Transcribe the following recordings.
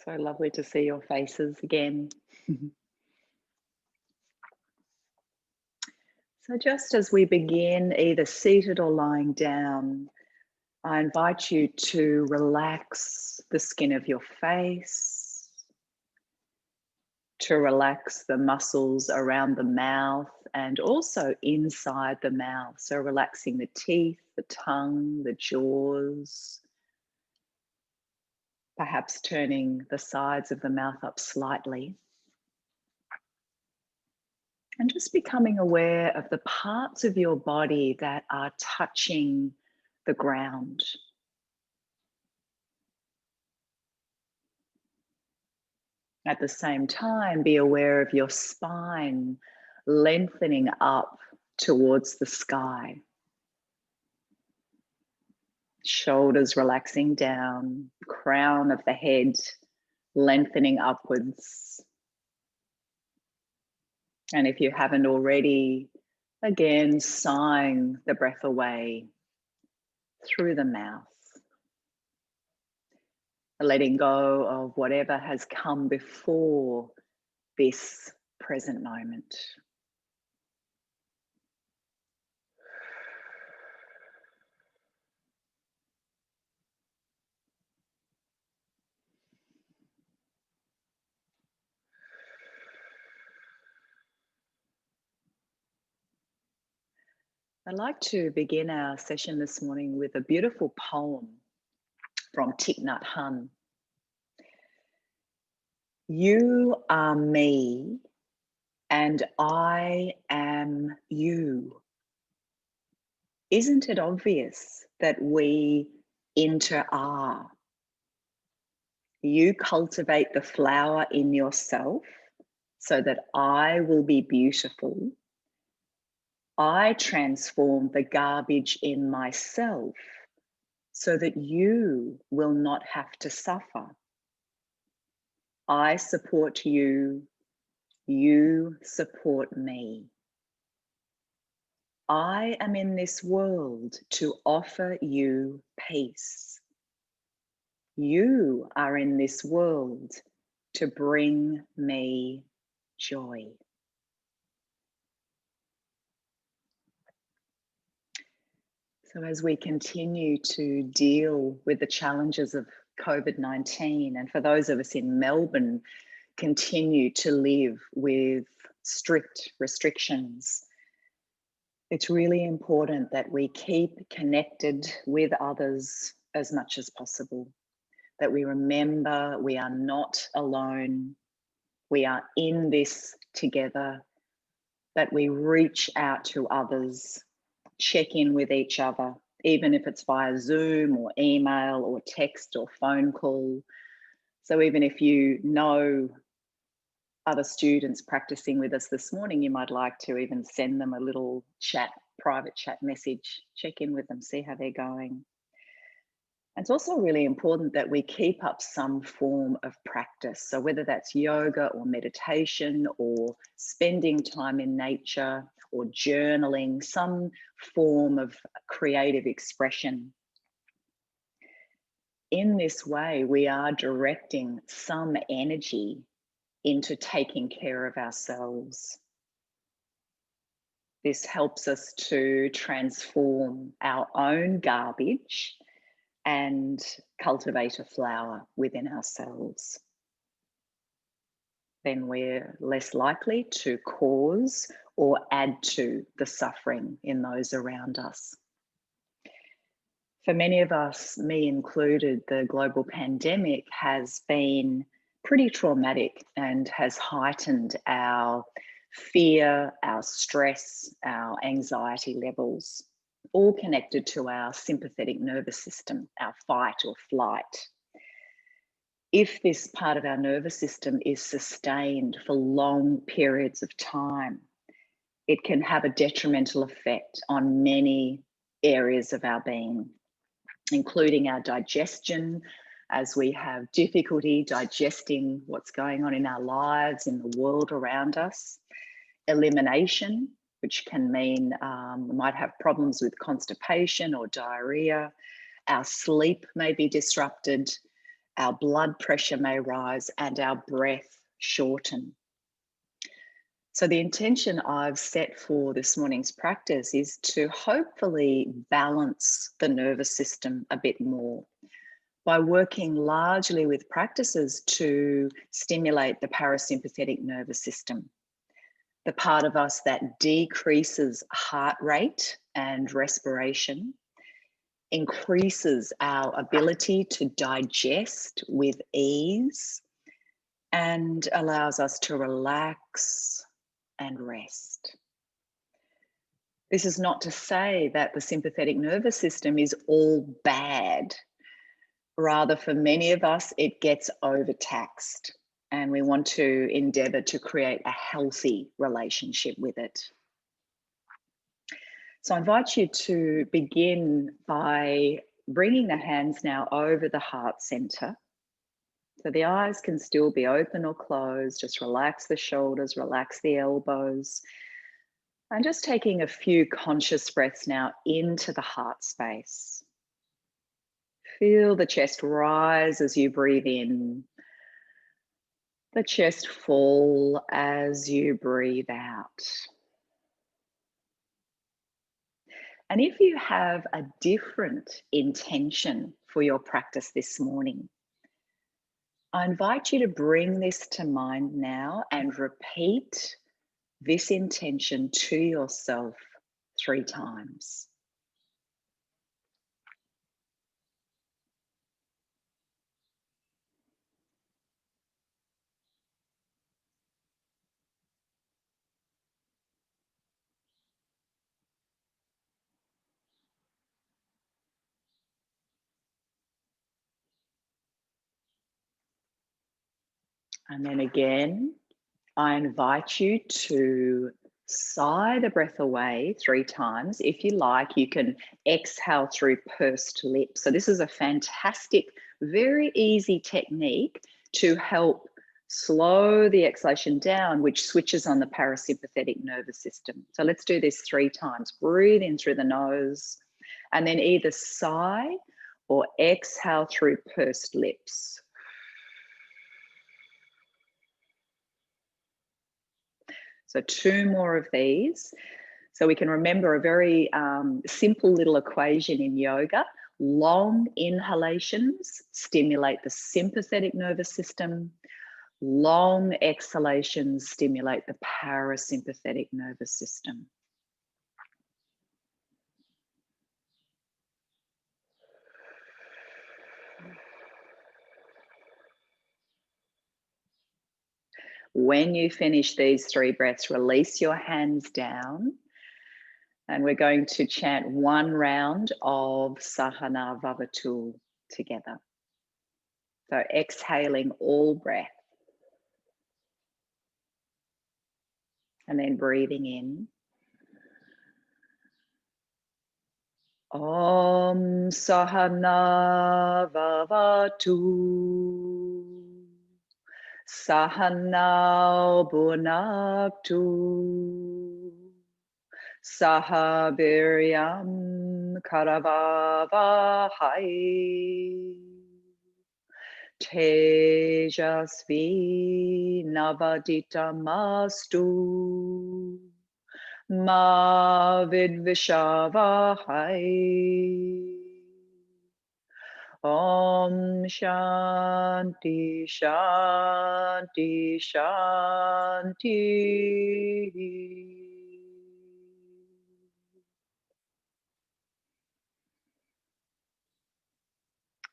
So lovely to see your faces again. So just as we begin, either seated or lying down, I invite you to relax the skin of your face, to relax the muscles around the mouth and also inside the mouth. So relaxing the teeth, the tongue, the jaws, perhaps turning the sides of the mouth up slightly. And just becoming aware of the parts of your body that are touching the ground. At the same time, be aware of your spine lengthening up towards the sky. Shoulders relaxing down, crown of the head lengthening upwards. And if you haven't already, again, sighing the breath away through the mouth. Letting go of whatever has come before this present moment. I'd like to begin our session this morning with a beautiful poem from Thich Nhat Hanh. You are me and I am you. Isn't it obvious that we inter-are? You cultivate the flower in yourself so that I will be beautiful. I transform the garbage in myself so that you will not have to suffer. I support you, you support me. I am in this world to offer you peace. You are in this world to bring me joy. So as we continue to deal with the challenges of COVID-19, and for those of us in Melbourne, continue to live with strict restrictions, it's really important that we keep connected with others as much as possible, that we remember we are not alone, we are in this together, that we reach out to others, check in with each other, even if it's via Zoom or email or text or phone call. So even if you know other students practicing with us this morning, you might like to even send them a little chat, private chat message, check in with them, see how they're going. It's also really important that we keep up some form of practice. So whether that's yoga or meditation or spending time in nature or journaling, some form of creative expression. In this way, we are directing some energy into taking care of ourselves. This helps us to transform our own garbage and cultivate a flower within ourselves. Then we're less likely to cause or add to the suffering in those around us. For many of us, me included, the global pandemic has been pretty traumatic and has heightened our fear, our stress, our anxiety levels, all connected to our sympathetic nervous system, our fight or flight. If this part of our nervous system is sustained for long periods of time, it can have a detrimental effect on many areas of our being, including our digestion, as we have difficulty digesting what's going on in our lives, in the world around us. Elimination, which can mean we might have problems with constipation or diarrhea. Our sleep may be disrupted, our blood pressure may rise, and our breath shorten. So the intention I've set for this morning's practice is to hopefully balance the nervous system a bit more by working largely with practices to stimulate the parasympathetic nervous system, the part of us that decreases heart rate and respiration, increases our ability to digest with ease, and allows us to relax and rest. This is not to say that the sympathetic nervous system is all bad. Rather, for many of us, it gets overtaxed, and we want to endeavour to create a healthy relationship with it. So I invite you to begin by bringing the hands now over the heart centre. So the eyes can still be open or closed. Just relax the shoulders, relax the elbows. And just taking a few conscious breaths now into the heart space. Feel the chest rise as you breathe in. The chest fall as you breathe out. And if you have a different intention for your practice this morning, I invite you to bring this to mind now and repeat this intention to yourself 3 times. And then again, I invite you to sigh the breath away 3 times. If you like, you can exhale through pursed lips. So this is a fantastic, very easy technique to help slow the exhalation down, which switches on the parasympathetic nervous system. So let's do this 3 times. Breathe in through the nose and then either sigh or exhale through pursed lips. So 2 more of these. So we can remember a very simple little equation in yoga. Long inhalations stimulate the sympathetic nervous system. Long exhalations stimulate the parasympathetic nervous system. When you finish these 3 breaths, release your hands down. And we're going to chant 1 round of Sahana Vavatu together. So exhaling all breath. And then breathing in. Om Sahana Vavatu Sahana Bhunaktu Saha Viryam Karavavahai Tejasvi Navaditamastu Ma Vidvishavahai. Om Shanti Shanti Shanti.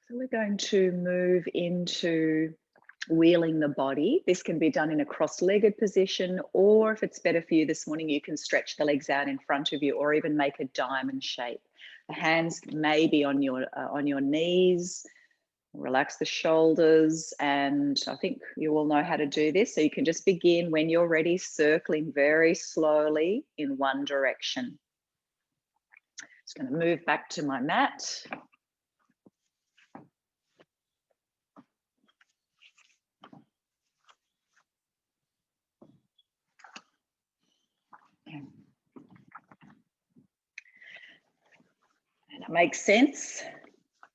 So we're going to move into wheeling the body. This can be done in a cross-legged position, or if it's better for you this morning, you can stretch the legs out in front of you or even make a diamond shape. The hands may be on your knees. Relax the shoulders, and I think you all know how to do this. So you can just begin when you're ready, circling very slowly in one direction. Just going to move back to my mat. And it makes sense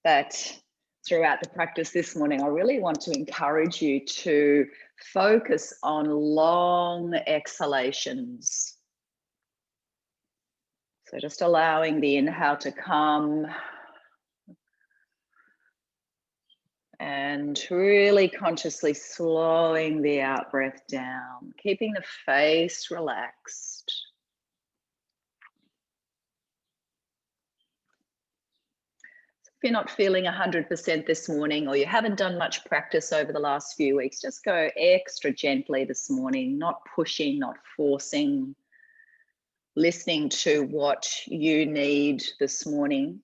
that throughout the practice this morning, I really want to encourage you to focus on long exhalations. So just allowing the inhale to come and really consciously slowing the out breath down, keeping the face relaxed. If you're not feeling 100% this morning, or you haven't done much practice over the last few weeks, just go extra gently this morning, not pushing, not forcing, listening to what you need this morning,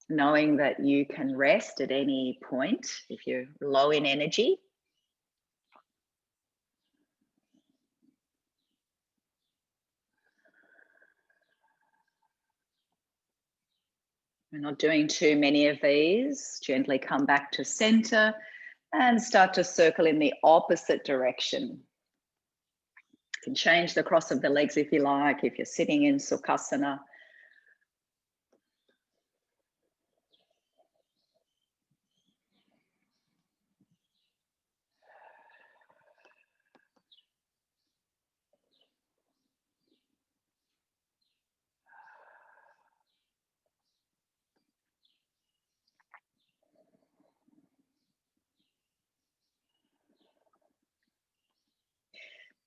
knowing that you can rest at any point if you're low in energy. We're not doing too many of these. Gently come back to center and start to circle in the opposite direction. You can change the cross of the legs if you like, if you're sitting in Sukhasana.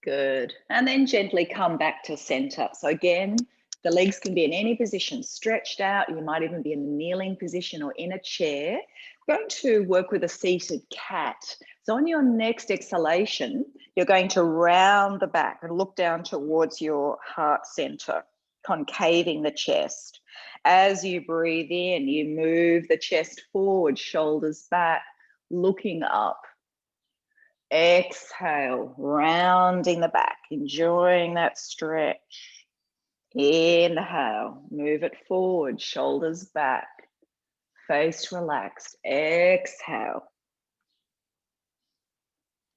Good. And then gently come back to center. So again, the legs can be in any position, stretched out. You might even be in the kneeling position or in a chair. We're going to work with a seated cat. So on your next exhalation, you're going to round the back and look down towards your heart center, concaving the chest. As you breathe in, you move the chest forward, shoulders back, looking up. Exhale, rounding the back, enjoying that stretch. Inhale, move it forward, shoulders back, face relaxed. Exhale.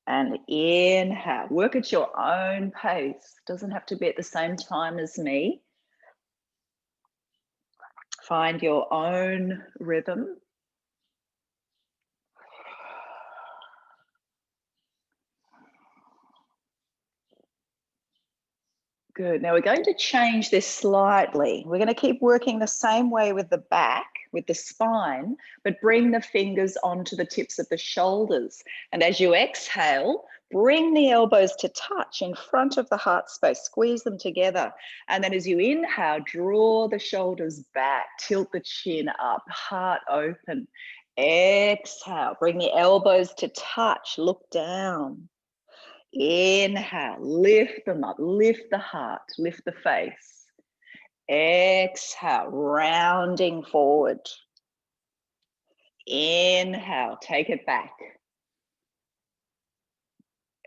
And inhale. Work at your own pace. Doesn't have to be at the same time as me. Find your own rhythm. Good. Now we're going to change this slightly. We're going to keep working the same way with the back, with the spine, but bring the fingers onto the tips of the shoulders. And as you exhale, bring the elbows to touch in front of the heart space, squeeze them together. And then as you inhale, draw the shoulders back, tilt the chin up, heart open. Exhale, bring the elbows to touch, look down. Inhale, lift them up, lift the heart, lift the face. Exhale, rounding forward. Inhale, take it back.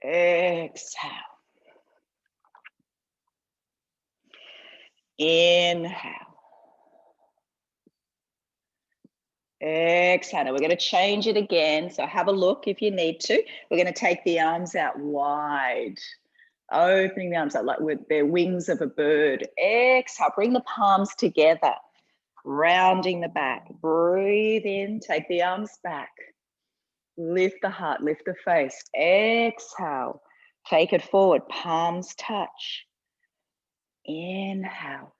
Exhale. Inhale. Exhale. We're going to change it again. So have a look if you need to. We're going to take the arms out wide. Opening the arms out like with their wings of a bird. Exhale. Bring the palms together. Rounding the back. Breathe in. Take the arms back. Lift the heart. Lift the face. Exhale. Take it forward. Palms touch. Inhale.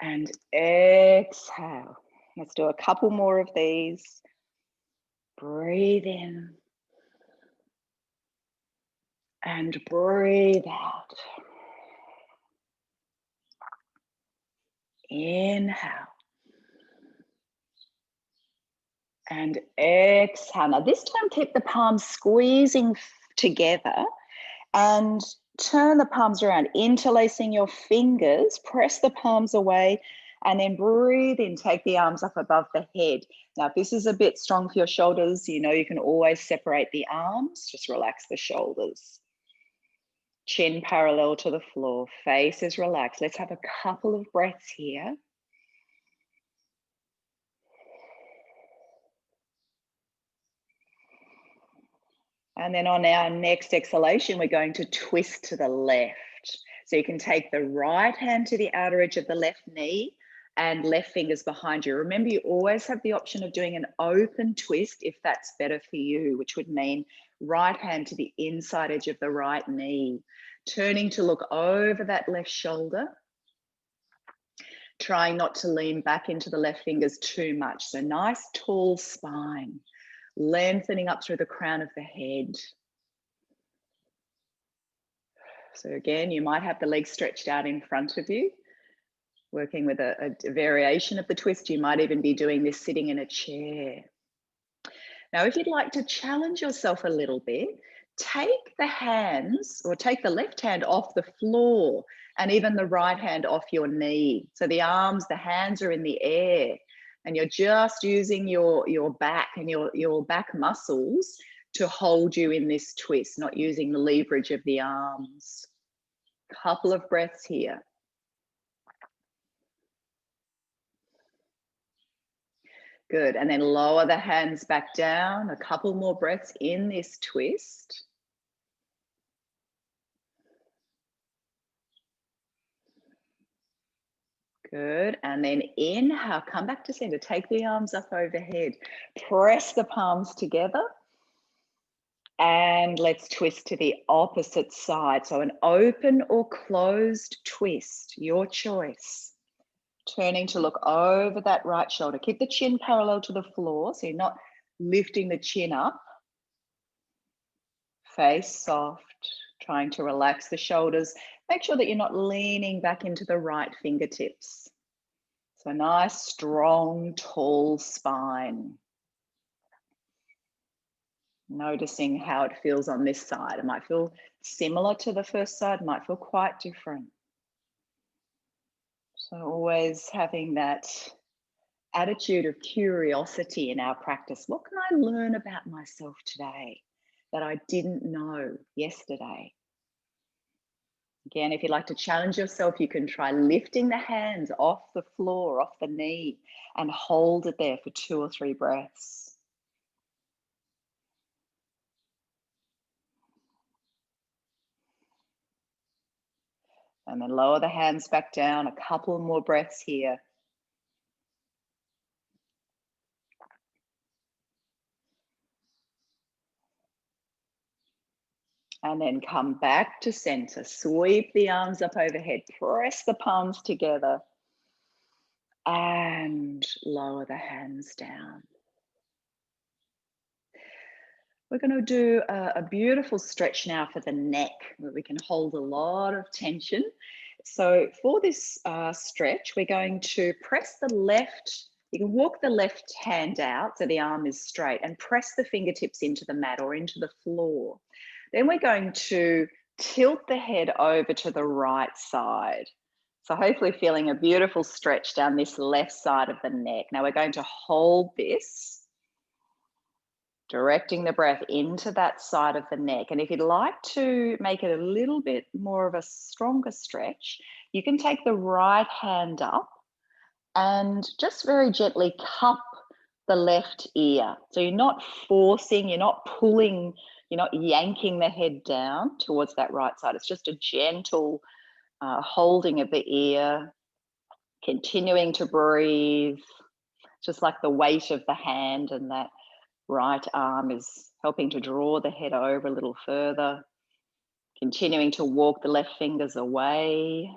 And exhale. Let's do a couple more of these. Breathe in. And breathe out. Inhale. And exhale. Now this time keep the palms squeezing together and turn the palms around, interlacing your fingers, press the palms away, and then breathe in, take the arms up above the head. Now, if this is a bit strong for your shoulders, you know you can always separate the arms, just relax the shoulders. Chin parallel to the floor, face is relaxed. Let's have a couple of breaths here. And then on our next exhalation, we're going to twist to the left. So you can take the right hand to the outer edge of the left knee and left fingers behind you. Remember, you always have the option of doing an open twist if that's better for you, which would mean right hand to the inside edge of the right knee, turning to look over that left shoulder, trying not to lean back into the left fingers too much. So nice tall spine, lengthening up through the crown of the head. So again, you might have the legs stretched out in front of you, working with a variation of the twist. You might even be doing this sitting in a chair. Now, if you'd like to challenge yourself a little bit, take the hands or take the left hand off the floor and even the right hand off your knee. So the arms, the hands are in the air and you're just using your back and your back muscles to hold you in this twist, not using the leverage of the arms. Couple of breaths here. Good, and then lower the hands back down. A couple more breaths in this twist. Good, and then inhale, come back to center. Take the arms up overhead. Press the palms together. And let's twist to the opposite side. So an open or closed twist, your choice. Turning to look over that right shoulder. Keep the chin parallel to the floor, so you're not lifting the chin up. Face soft, trying to relax the shoulders. Make sure that you're not leaning back into the right fingertips. So nice, strong, tall spine. Noticing how it feels on this side. It might feel similar to the first side, might feel quite different. So always having that attitude of curiosity in our practice. What can I learn about myself today that I didn't know yesterday? Again, if you'd like to challenge yourself, you can try lifting the hands off the floor, off the knee, and hold it there for 2 or 3 breaths. And then lower the hands back down, a couple more breaths here. And then come back to center. Sweep the arms up overhead. Press the palms together. And lower the hands down. We're going to do a beautiful stretch now for the neck, where we can hold a lot of tension. So for this stretch, we're going to press the left. You can walk the left hand out so the arm is straight and press the fingertips into the mat or into the floor. Then we're going to tilt the head over to the right side. So hopefully feeling a beautiful stretch down this left side of the neck. Now we're going to hold this, directing the breath into that side of the neck. And if you'd like to make it a little bit more of a stronger stretch, you can take the right hand up and just very gently cup the left ear. So you're not forcing, you're not pulling, you're not yanking the head down towards that right side. It's just a gentle holding of the ear, continuing to breathe, just like the weight of the hand and that right arm is helping to draw the head over a little further, continuing to walk the left fingers away.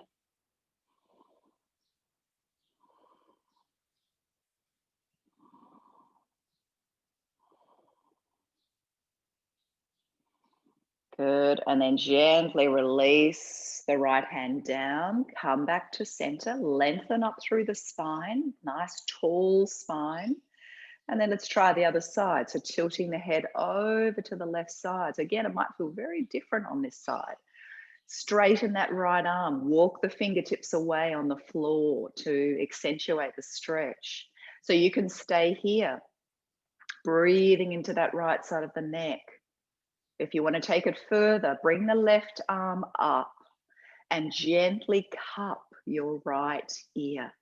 Good, and then gently release the right hand down, come back to center, lengthen up through the spine, nice tall spine. And then let's try the other side. So tilting the head over to the left side. So again, it might feel very different on this side. Straighten that right arm, walk the fingertips away on the floor to accentuate the stretch. So you can stay here, breathing into that right side of the neck. If you want to take it further, bring the left arm up and gently cup your right ear.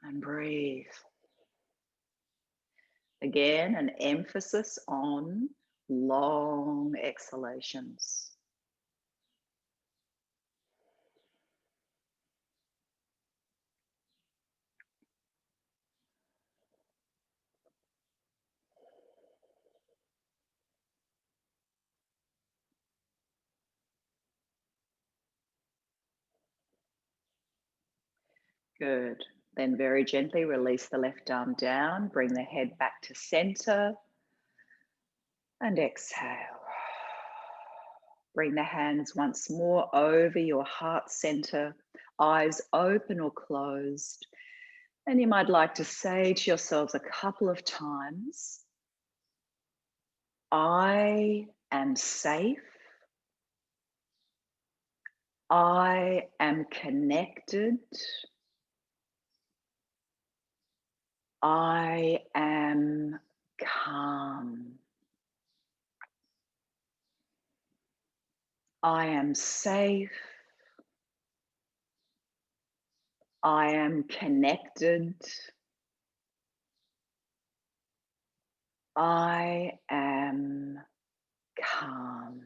And breathe. Again, an emphasis on long exhalations. Good. Then very gently release the left arm down, bring the head back to center and exhale. Bring the hands once more over your heart center, eyes open or closed. And you might like to say to yourselves a couple of times, I am safe. I am connected. I am calm. I am safe. I am connected. I am calm.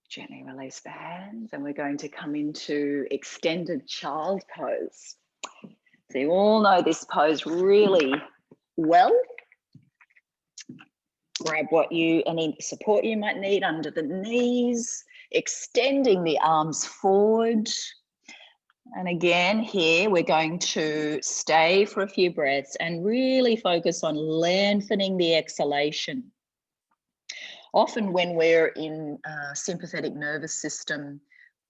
Gently release the hands, and we're going to come into extended child pose. So you all know this pose really well. Grab any support you might need under the knees, extending the arms forward. And again, here we're going to stay for a few breaths and really focus on lengthening the exhalation. Often when we're in sympathetic nervous system,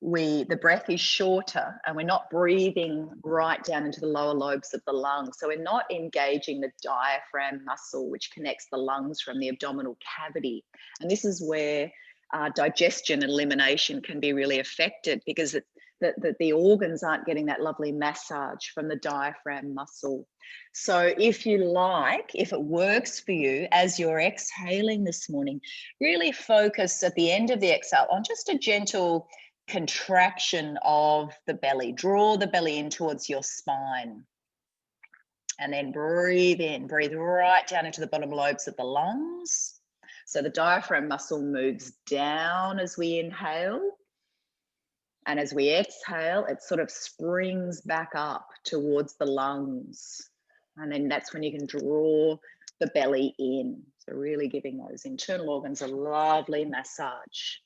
the breath is shorter and we're not breathing right down into the lower lobes of the lungs. So we're not engaging the diaphragm muscle, which connects the lungs from the abdominal cavity. And this is where digestion and elimination can be really affected, because the organs aren't getting that lovely massage from the diaphragm muscle. So if you like, if it works for you, as you're exhaling this morning, really focus at the end of the exhale on just a gentle contraction of the belly. Draw the belly in towards your spine. And then breathe in, breathe right down into the bottom lobes of the lungs. So the diaphragm muscle moves down as we inhale. And as we exhale, it sort of springs back up towards the lungs. And then that's when you can draw the belly in. So really giving those internal organs a lovely massage.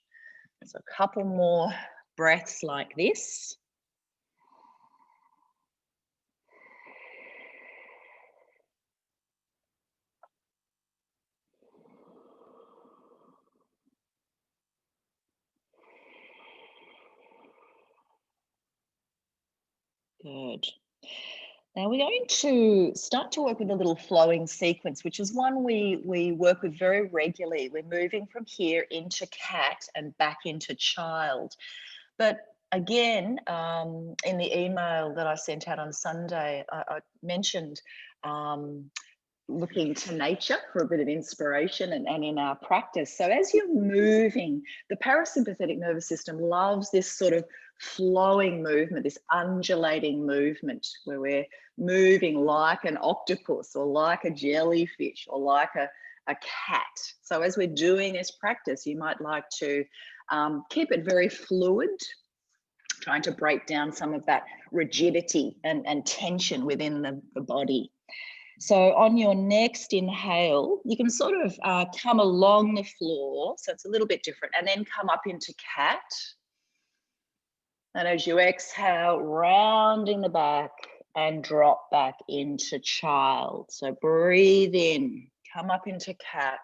So a couple more breaths like this. Good. Now we're going to start to work with a little flowing sequence, which is one we work with very regularly. We're moving from here into cat and back into child. But again, in the email that I sent out on Sunday, I mentioned looking to nature for a bit of inspiration and in our practice. So as you're moving, the parasympathetic nervous system loves this sort of flowing movement, this undulating movement where we're moving like an octopus or like a jellyfish or like a cat. So as we're doing this practice, you might like to keep it very fluid, trying to break down some of that rigidity and tension within the body. So on your next inhale, you can sort of come along the floor, so it's a little bit different, and then come up into cat. And as you exhale, rounding the back and drop back into child. So breathe in, come up into cat,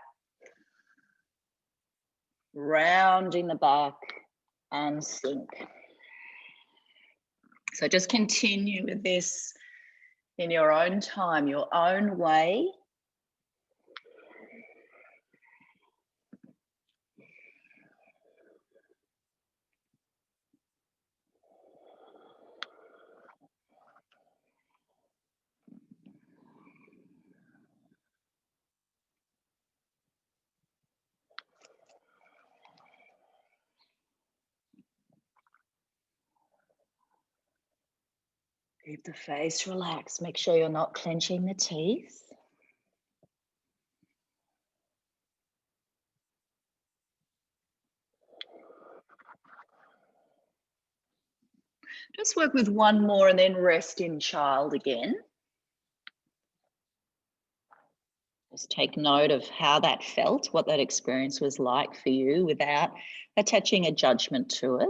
rounding the back and sink. So just continue with this in your own time, your own way. Keep the face relaxed. Make sure you're not clenching the teeth. Just work with one more and then rest in child again. Just take note of how that felt, what that experience was like for you without attaching a judgment to it.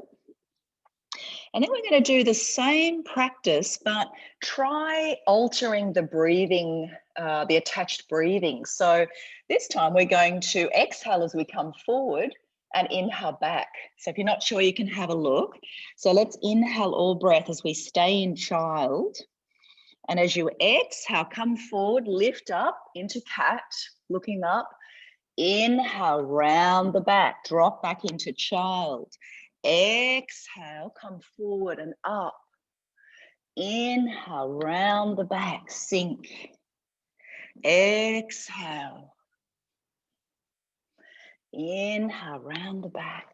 And then we're going to do the same practice, but try altering the breathing, the attached breathing. So this time we're going to exhale as we come forward and inhale back. So if you're not sure, you can have a look. So let's inhale all breath as we stay in child. And as you exhale, come forward, lift up into cat, looking up. Inhale, round the back, drop back into child. Exhale, come forward and up. Inhale, round the back, sink. Exhale. Inhale, round the back.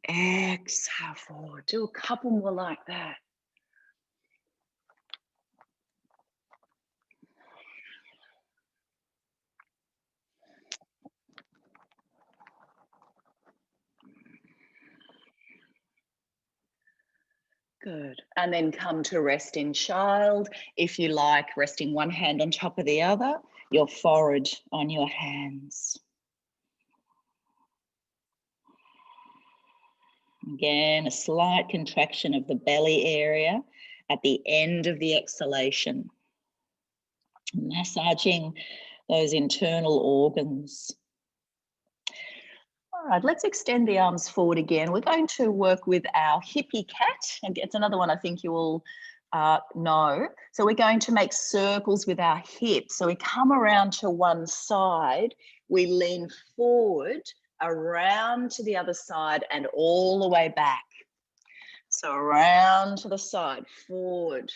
Exhale forward. Do a couple more like that. Good. And then come to rest in child. If you like, resting one hand on top of the other, your forehead on your hands. Again, a slight contraction of the belly area at the end of the exhalation. Massaging those internal organs. All right, let's extend the arms forward again. We're going to work with our hippie cat. And it's another one I think you all know. So we're going to make circles with our hips. So we come around to one side, we lean forward, around to the other side and all the way back. So around to the side, forward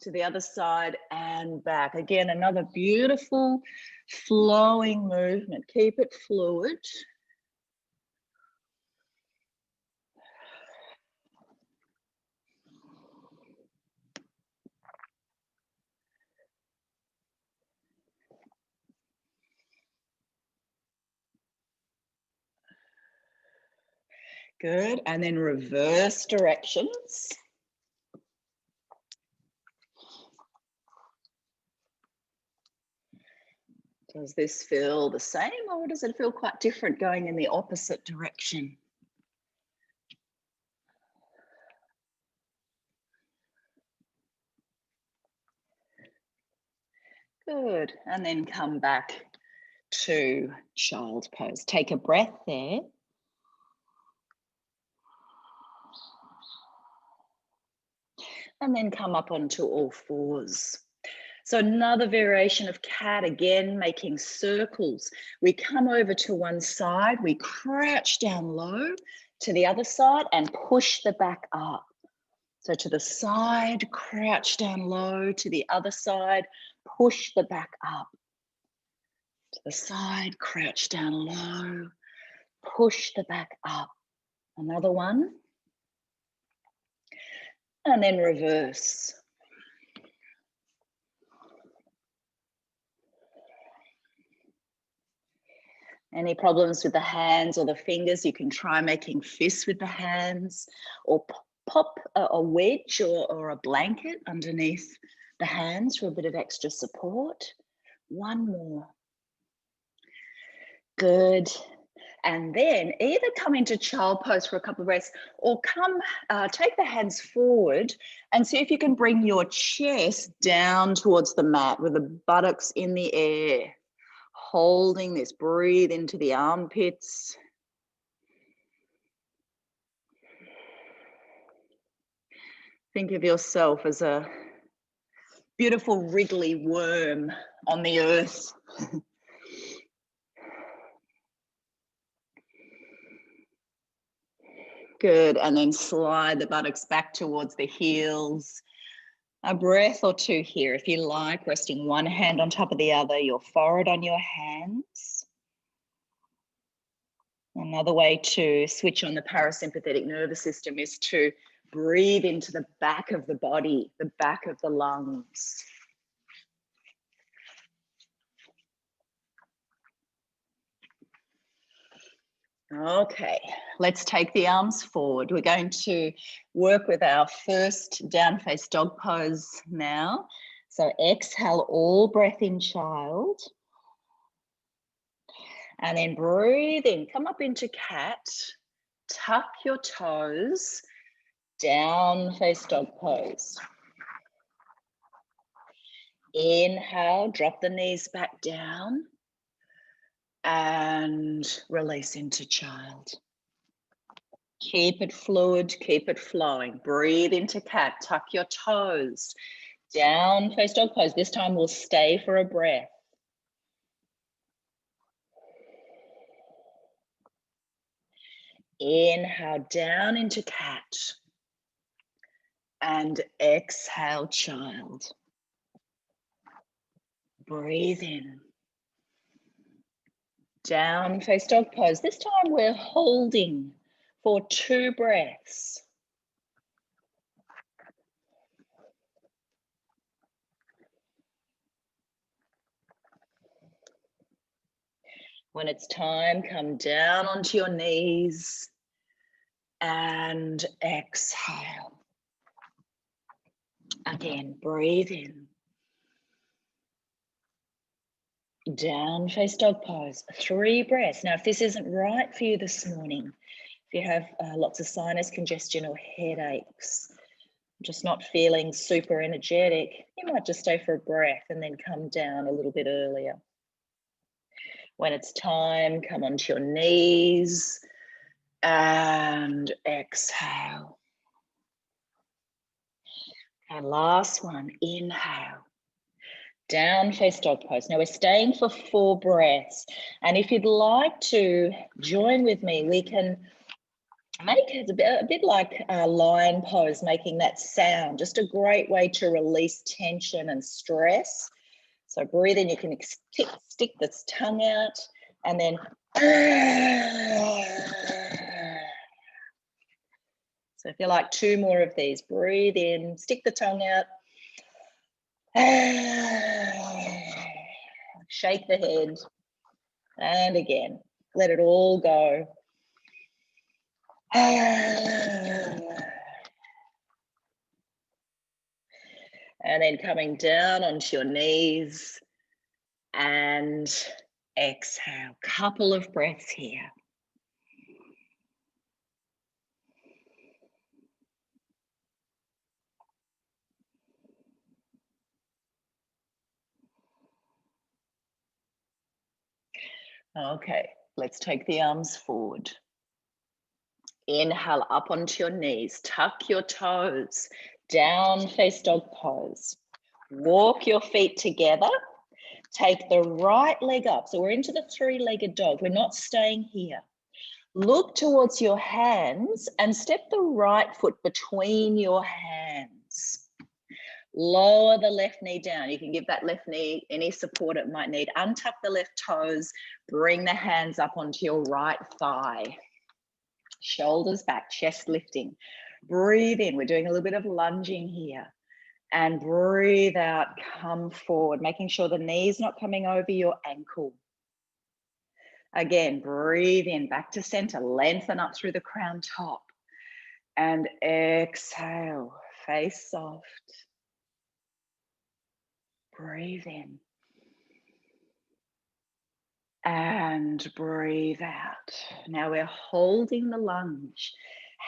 to the other side and back. Again, another beautiful flowing movement. Keep it fluid. Good, and then reverse directions. Does this feel the same or does it feel quite different going in the opposite direction? Good, and then come back to child pose. Take a breath there. And then come up onto all fours. So another variation of cat, again, making circles. We come over to one side, we crouch down low to the other side and push the back up. So to the side, crouch down low, to the other side, push the back up. To the side, crouch down low, push the back up. Another one. And then reverse. Any problems with the hands or the fingers, you can try making fists with the hands or pop a wedge or a blanket underneath the hands for a bit of extra support. One more. Good. And then either come into child pose for a couple of breaths or come, take the hands forward and see if you can bring your chest down towards the mat with the buttocks in the air. Holding this, breathe into the armpits. Think of yourself as a beautiful wriggly worm on the earth. Good, and then slide the buttocks back towards the heels. A breath or two here, if you like, resting one hand on top of the other, your forehead on your hands. Another way to switch on the parasympathetic nervous system is to breathe into the back of the body, the back of the lungs. Okay, let's take the arms forward. We're going to work with our first down face dog pose now. So exhale all breath in child. And then breathe in, come up into cat. Tuck your toes, down face dog pose. Inhale, drop the knees back down and release into child. Keep it fluid, keep it flowing. Breathe into cat, tuck your toes, down face dog pose. This time we'll stay for a breath. Inhale down into cat and exhale child. Breathe in. Down face dog pose. This time we're holding for 2 breaths. When it's time, come down onto your knees and exhale. Again, breathe in. Down face dog pose, 3 breaths. Now, if this isn't right for you this morning, if you have lots of sinus congestion or headaches, just not feeling super energetic, you might just stay for a breath and then come down a little bit earlier. When it's time, come onto your knees and exhale. And last one, inhale. Down face dog pose. Now we're staying for 4 breaths. And if you'd like to join with me, we can make it a bit like a lion pose, making that sound. Just a great way to release tension and stress. So breathe in, you can stick this tongue out and then so if you like 2 more of these, breathe in, stick the tongue out, shake the head, and again, let it all go. And then coming down onto your knees and exhale. Couple of breaths here. Okay, let's take the arms forward. Inhale up onto your knees, tuck your toes, down face dog pose. Walk your feet together. Take the right leg up. So we're into the 3-legged dog. We're not staying here. Look towards your hands and step the right foot between your hands. Lower the left knee down. You can give that left knee any support it might need. Untuck the left toes. Bring the hands up onto your right thigh. Shoulders back, chest lifting. Breathe in. We're doing a little bit of lunging here. And breathe out, come forward, making sure the knee's not coming over your ankle. Again, breathe in, back to center, lengthen up through the crown top. And exhale, face soft. Breathe in. And breathe out. Now we're holding the lunge.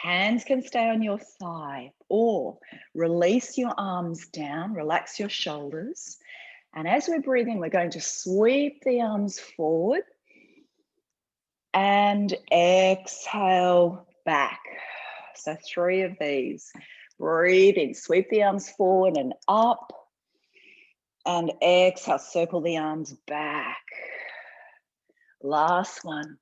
Hands can stay on your thigh or release your arms down, relax your shoulders. And as we're breathing, we're going to sweep the arms forward and exhale back. So 3 of these. Breathe in, sweep the arms forward and up. And exhale, circle the arms back. Last one.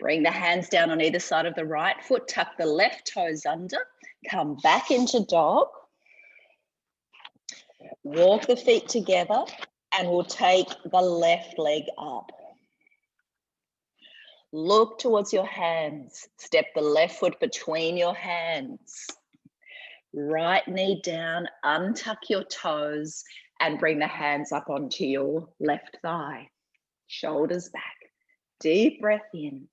Bring the hands down on either side of the right foot, tuck the left toes under, come back into dog. Walk the feet together and we'll take the left leg up. Look towards your hands, step the left foot between your hands. Right knee down, untuck your toes and bring the hands up onto your left thigh. Shoulders back, deep breath in.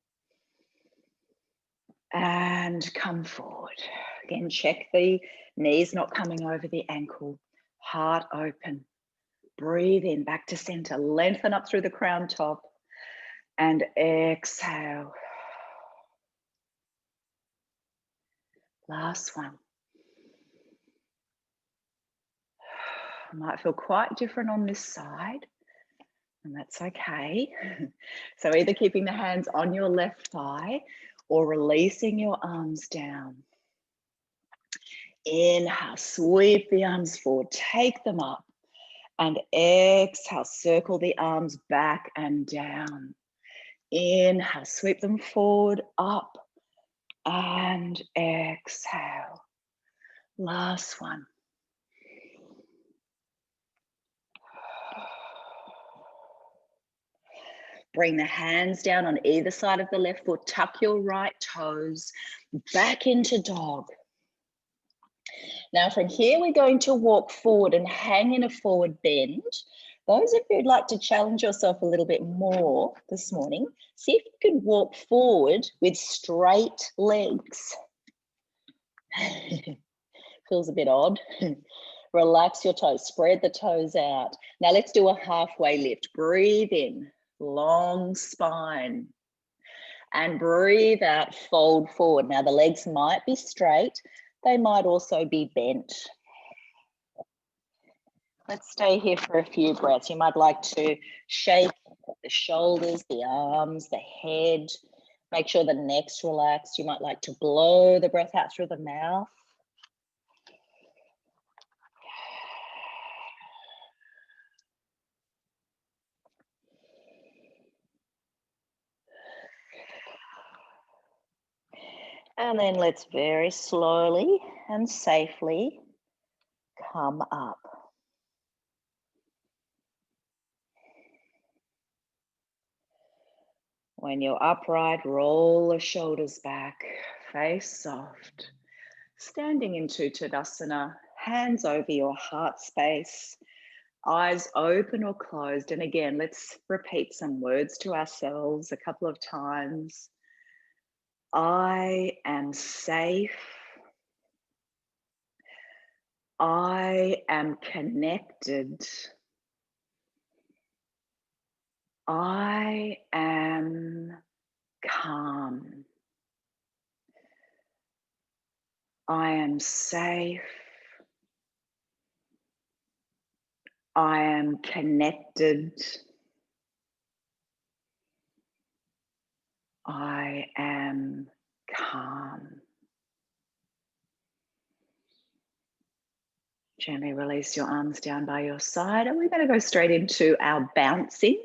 And come forward. Again, check the knees not coming over the ankle. Heart open. Breathe in, back to center. Lengthen up through the crown top. And exhale. Last one. Might feel quite different on this side, and that's okay. So either keeping the hands on your left thigh or releasing your arms down. Inhale, sweep the arms forward, take them up. And exhale, circle the arms back and down. Inhale, sweep them forward, up, and exhale. Last one. Bring the hands down on either side of the left foot. Tuck your right toes back into dog. Now from here, we're going to walk forward and hang in a forward bend. Those of you who'd like to challenge yourself a little bit more this morning, see if you can walk forward with straight legs. Feels a bit odd. Relax your toes, spread the toes out. Now let's do a halfway lift. Breathe in, long spine. And breathe out, fold forward. Now the legs might be straight, they might also be bent. Let's stay here for a few breaths. You might like to shake the shoulders, the arms, the head. Make sure the neck's relaxed. You might like to blow the breath out through the mouth. And then let's very slowly and safely come up. When you're upright, roll the shoulders back, face soft. Standing into Tadasana, hands over your heart space, eyes open or closed. And again, let's repeat some words to ourselves a couple of times. I am safe. I am connected. I am calm. I am safe. I am connected. I am calm. Gently release your arms down by your side, and we're going to go straight into our bouncing.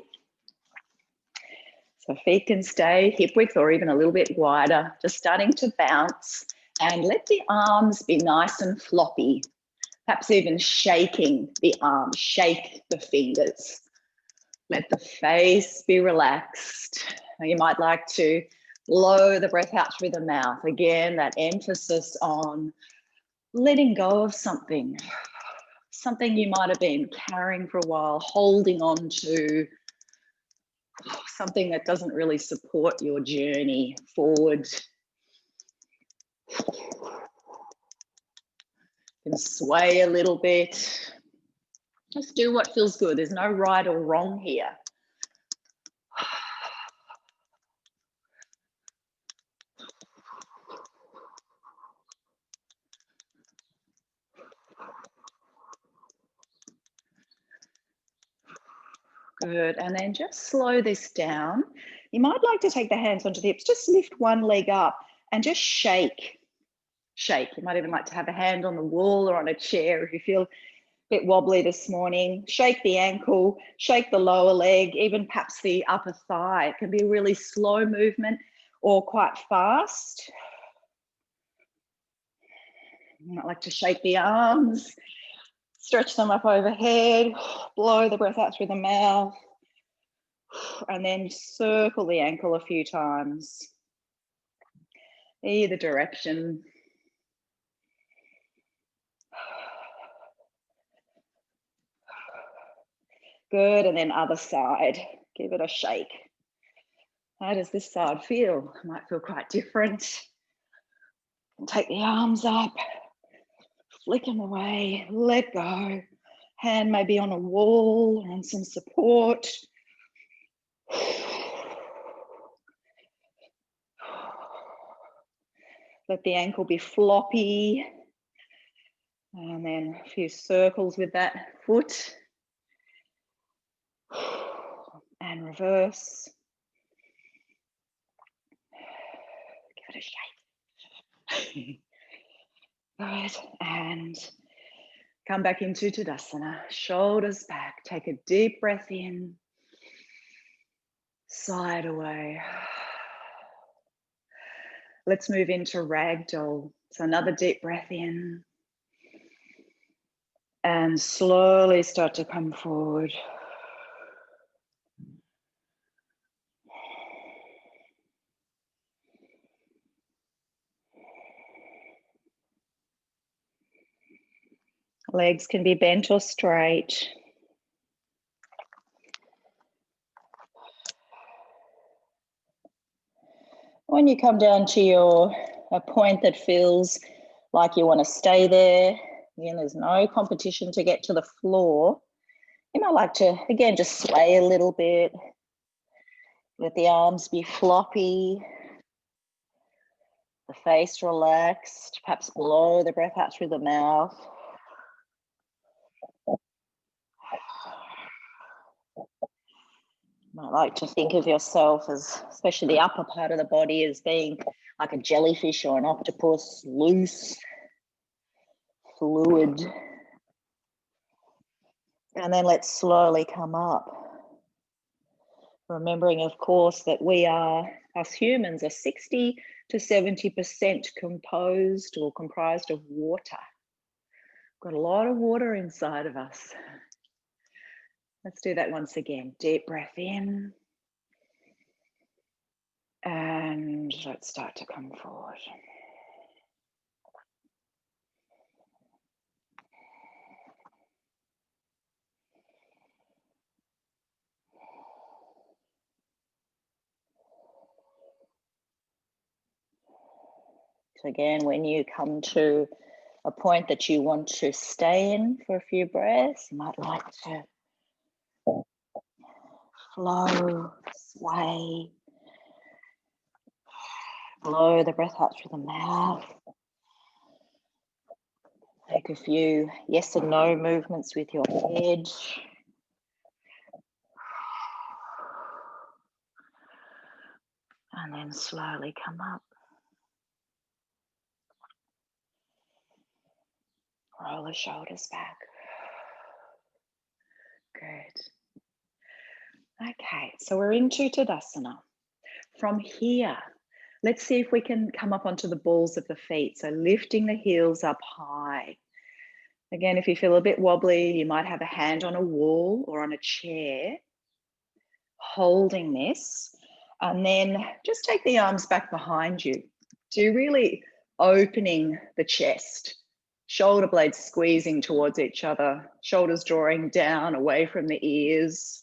So feet can stay hip width or even a little bit wider, just starting to bounce, and let the arms be nice and floppy, perhaps even shaking the arms, shake the fingers. Let the face be relaxed. You might like to blow the breath out through the mouth. Again, that emphasis on letting go of something you might have been carrying for a while, holding on to, something that doesn't really support your journey forward. You can sway a little bit. Just do what feels good. There's no right or wrong here. Good, and then just slow this down. You might like to take the hands onto the hips, just lift one leg up and just shake. Shake. You might even like to have a hand on the wall or on a chair if you feel a bit wobbly this morning. Shake the ankle, shake the lower leg, even perhaps the upper thigh. It can be a really slow movement or quite fast. You might like to shake the arms, stretch them up overhead, blow the breath out through the mouth, and then circle the ankle a few times, either direction. Good, and then other side, give it a shake. How does this side feel? It might feel quite different. And take the arms up, flick them away, let go, Hand maybe on a wall or on some support. Let the ankle be floppy. And then a few circles with that foot. And reverse. Give it a shake. Good. And come back into Tadasana. Shoulders back. Take a deep breath in. Side away. Let's move into Ragdoll. So another deep breath in. And slowly start to come forward. Legs can be bent or straight. When you come down to a point that feels like you want to stay there, again, there's no competition to get to the floor. You might like to, again, just sway a little bit. Let the arms be floppy. The face relaxed. Perhaps blow the breath out through the mouth. Might like to think of yourself as, especially the upper part of the body, as being like a jellyfish or an octopus, loose, fluid. And then let's slowly come up. Remembering, of course, that we are, us humans, are 60 to 70% composed or comprised of water. Got a lot of water inside of us. Let's do that once again. Deep breath in. And let's start to come forward. So again, when you come to a point that you want to stay in for a few breaths, you might like to flow, sway, blow the breath out through the mouth. Take a few yes and no movements with your head. And then slowly come up. Roll the shoulders back. Good. Okay, so we're into Tadasana. From here, let's see if we can come up onto the balls of the feet. So lifting the heels up high. Again, if you feel a bit wobbly, you might have a hand on a wall or on a chair, holding this. And then just take the arms back behind you. So you're really opening the chest. Shoulder blades squeezing towards each other, shoulders drawing down away from the ears.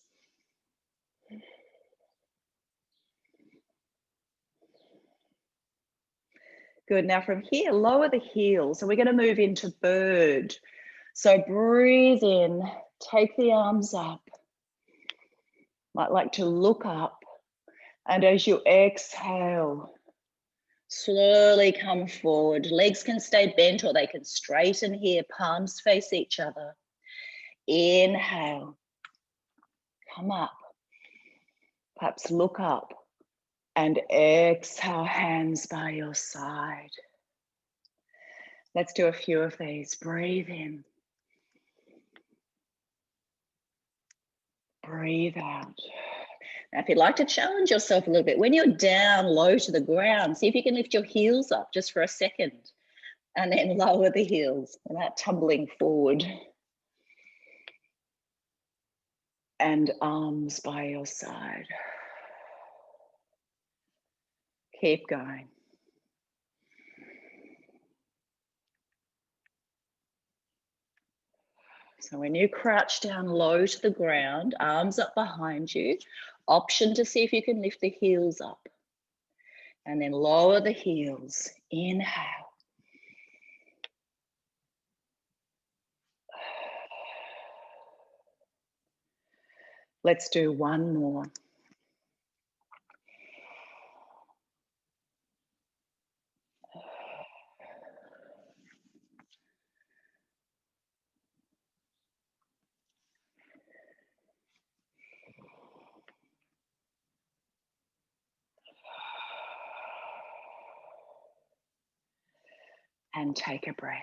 Good. Now from here, lower the heels. So we're going to move into bird. So breathe in, take the arms up. Might like to look up. And as you exhale, slowly come forward. Legs can stay bent or they can straighten here. Palms face each other. Inhale. Come up. Perhaps look up. And exhale, hands by your side. Let's do a few of these. Breathe in. Breathe out. Now, if you'd like to challenge yourself a little bit, when you're down low to the ground, see if you can lift your heels up just for a second and then lower the heels without tumbling forward. And arms by your side. Keep going. So when you crouch down low to the ground, arms up behind you, option to see if you can lift the heels up. And then lower the heels. Inhale. Let's do one more. And take a breath.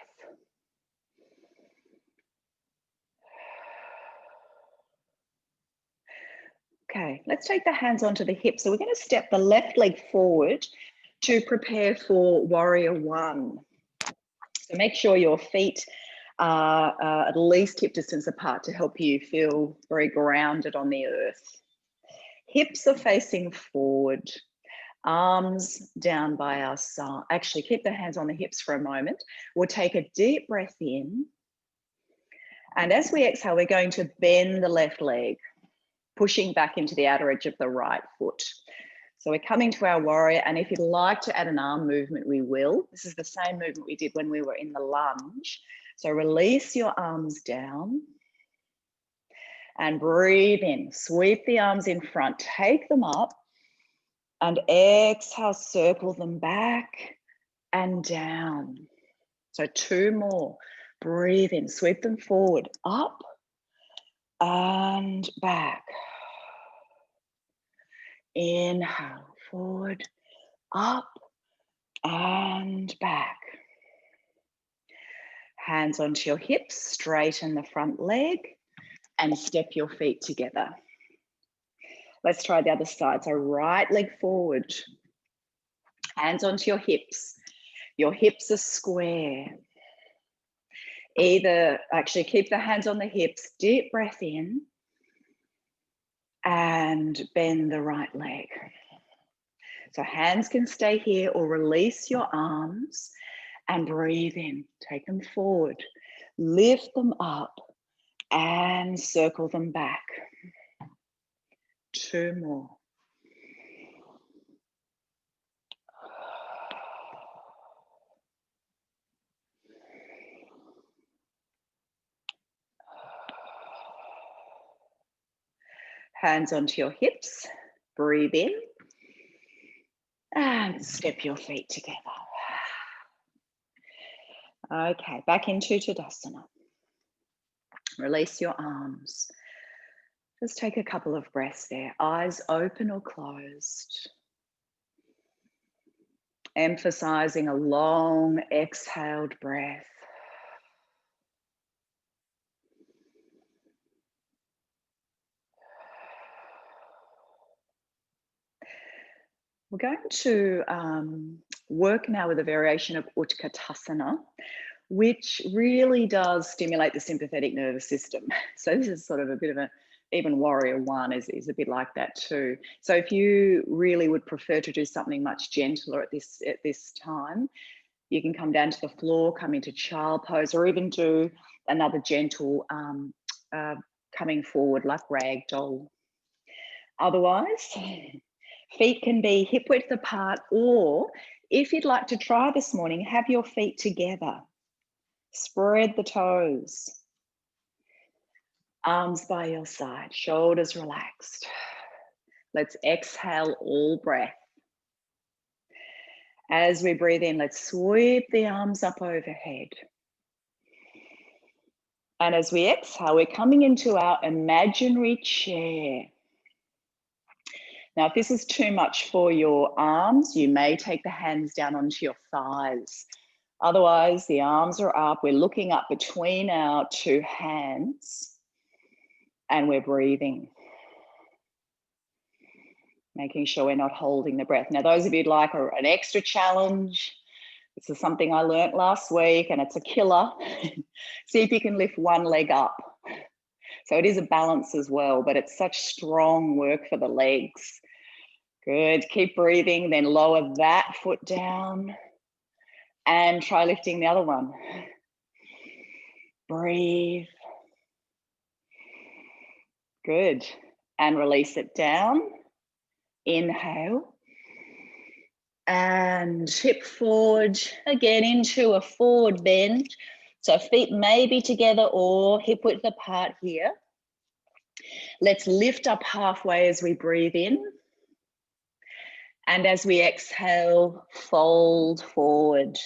Okay, let's take the hands onto the hips. So we're going to step the left leg forward to prepare for warrior one. So make sure your feet are at least hip distance apart to help you feel very grounded on the earth. Hips are facing forward, arms down by our side. Actually, keep the hands on the hips for a moment. We'll take a deep breath in. And as we exhale, we're going to bend the left leg, pushing back into the outer edge of the right foot. So we're coming to our warrior, and if you'd like to add an arm movement, we will. This is the same movement we did when we were in the lunge. So release your arms down and breathe in. Sweep the arms in front, take them up, and exhale, circle them back and down. So two more. Breathe in, sweep them forward, up and back. Inhale, forward, up and back. Hands onto your hips, straighten the front leg and step your feet together. Let's try the other side. So right leg forward, hands onto your hips. Your hips are square. Either, actually keep the hands on the hips, deep breath in and bend the right leg. So hands can stay here or release your arms and breathe in. Take them forward, lift them up and circle them back. Two more. Hands onto your hips, breathe in and step your feet together. Okay, back into Tadasana. Release your arms. Just take a couple of breaths there, eyes open or closed. Emphasizing a long exhaled breath. We're going to work now with a variation of Utkatasana, which really does stimulate the sympathetic nervous system. So this is sort of a bit of a, even warrior one is a bit like that too. So if you really would prefer to do something much gentler at this time, you can come down to the floor, come into child pose, or even do another gentle coming forward like ragdoll. Otherwise, feet can be hip width apart, or if you'd like to try this morning, have your feet together. Spread the toes. Arms by your side, shoulders relaxed. Let's exhale all breath. As we breathe in, let's sweep the arms up overhead. And as we exhale, we're coming into our imaginary chair. Now, if this is too much for your arms, you may take the hands down onto your thighs. Otherwise, the arms are up. We're looking up between our two hands and we're breathing. Making sure we're not holding the breath. Now, those of you who'd like an extra challenge, this is something I learnt last week and it's a killer. See if you can lift one leg up. So it is a balance as well, but it's such strong work for the legs. Good, keep breathing, then lower that foot down and try lifting the other one. Breathe. Good, and release it down. Inhale. And hip forward, again into a forward bend. So feet may be together or hip width apart here. Let's lift up halfway as we breathe in. And as we exhale, fold forward.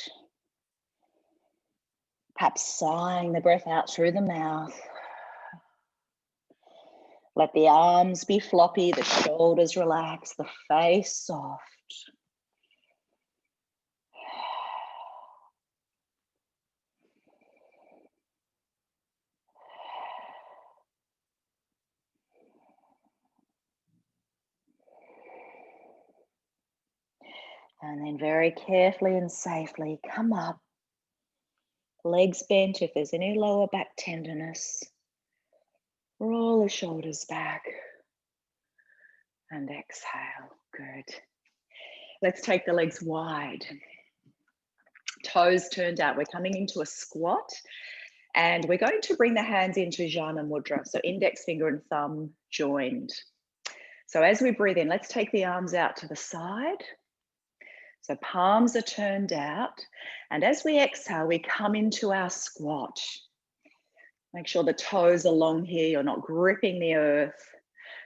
Perhaps sighing the breath out through the mouth. Let the arms be floppy, the shoulders relax, the face soft. And then very carefully and safely come up. Legs bent if there's any lower back tenderness. Roll the shoulders back. And exhale. Good. Let's take the legs wide. Toes turned out. We're coming into a squat. And we're going to bring the hands into Jana Mudra. So index finger and thumb joined. So as we breathe in, let's take the arms out to the side. So palms are turned out. And as we exhale, we come into our squat. Make sure the toes are long here. You're not gripping the earth.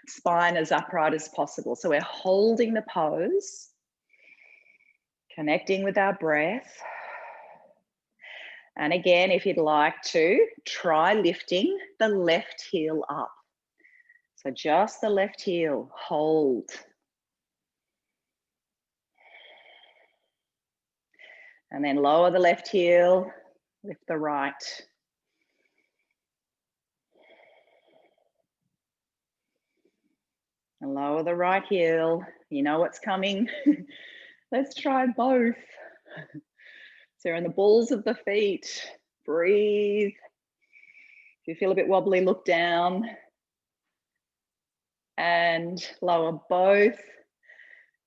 Spine as upright as possible. So we're holding the pose, connecting with our breath. And again, if you'd like to, try lifting the left heel up. So just the left heel, hold. And then lower the left heel, lift the right. And lower the right heel. You know what's coming. Let's try both. So you're in the balls of the feet. Breathe. If you feel a bit wobbly, look down. And lower both.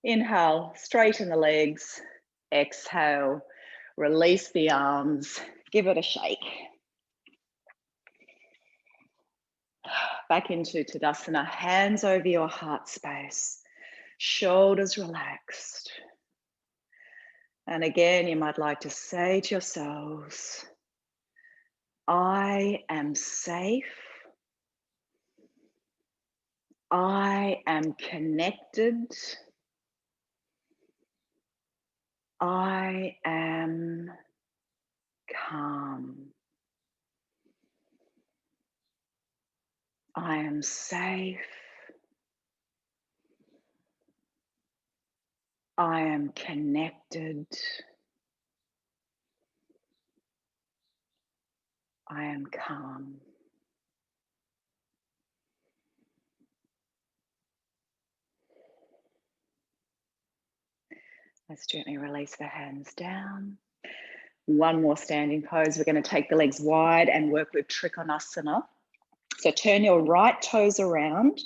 Inhale, straighten the legs. Exhale, release the arms. Give it a shake. Back into Tadasana, hands over your heart space. Shoulders relaxed. And again, you might like to say to yourselves, I am safe. I am connected. I am calm. I am safe. I am connected. I am calm. Let's gently release the hands down. One more standing pose. We're going to take the legs wide and work with Trikonasana. So turn your right toes around,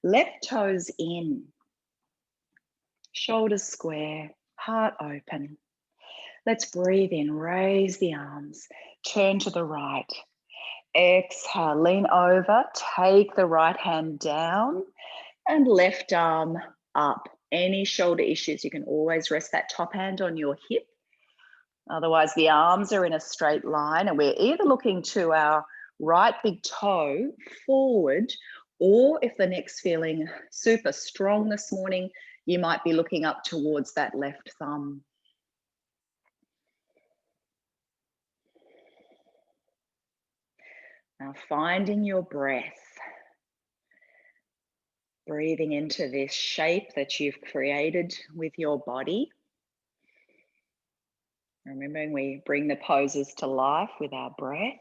left toes in. Shoulders square, heart open. Let's breathe in, raise the arms, turn to the right. Exhale, lean over, take the right hand down and left arm up. Any shoulder issues, you can always rest that top hand on your hip. Otherwise, the arms are in a straight line and we're either looking to our right big toe forward, or if the neck's feeling super strong this morning, you might be looking up towards that left thumb. Now finding your breath, breathing into this shape that you've created with your body. Remembering we bring the poses to life with our breath.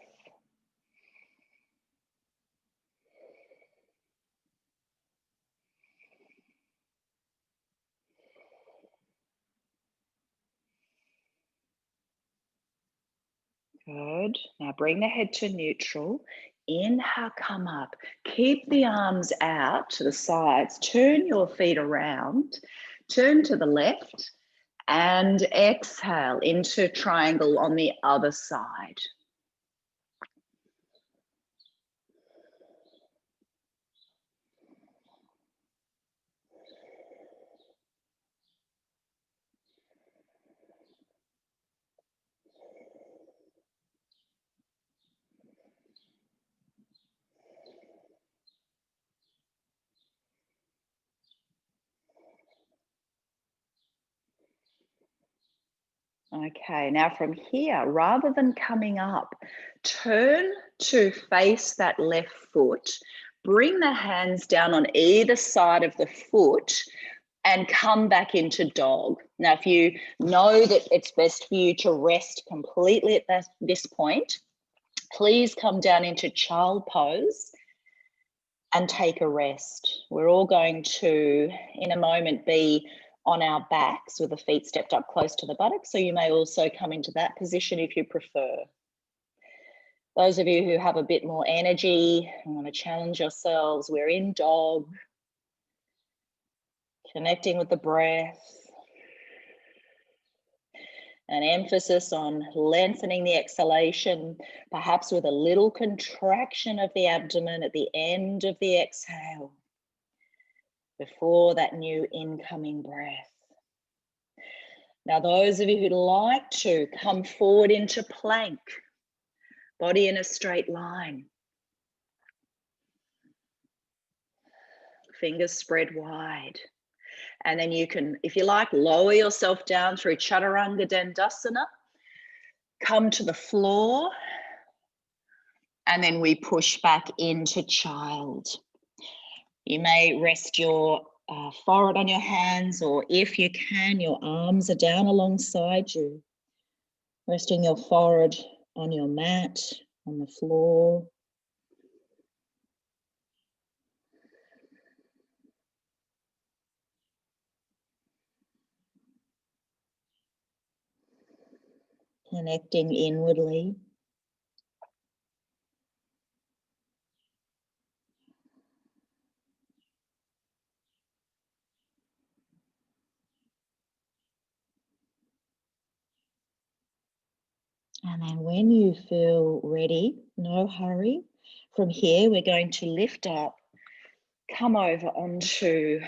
Good. Now bring the head to neutral. Inhale, come up. Keep the arms out to the sides. Turn your feet around. Turn to the left and exhale into triangle on the other side. Okay, now from here, rather than coming up, turn to face that left foot. Bring the hands down on either side of the foot and come back into dog. Now, if you know that it's best for you to rest completely at this point, please come down into child pose and take a rest. We're all going to, in a moment, be on our backs with the feet stepped up close to the buttocks. So you may also come into that position if you prefer. Those of you who have a bit more energy and want to challenge yourselves, we're in dog, connecting with the breath, an emphasis on lengthening the exhalation, perhaps with a little contraction of the abdomen at the end of the exhale before that new incoming breath. Now, those of you who'd like to come forward into plank, body in a straight line, fingers spread wide. And then you can, if you like, lower yourself down through Chaturanga Dandasana, come to the floor, and then we push back into child. You may rest your forehead on your hands, or if you can, your arms are down alongside you. Resting your forehead on your mat, on the floor. Connecting inwardly. And then when you feel ready, no hurry. From here, we're going to lift up, come over onto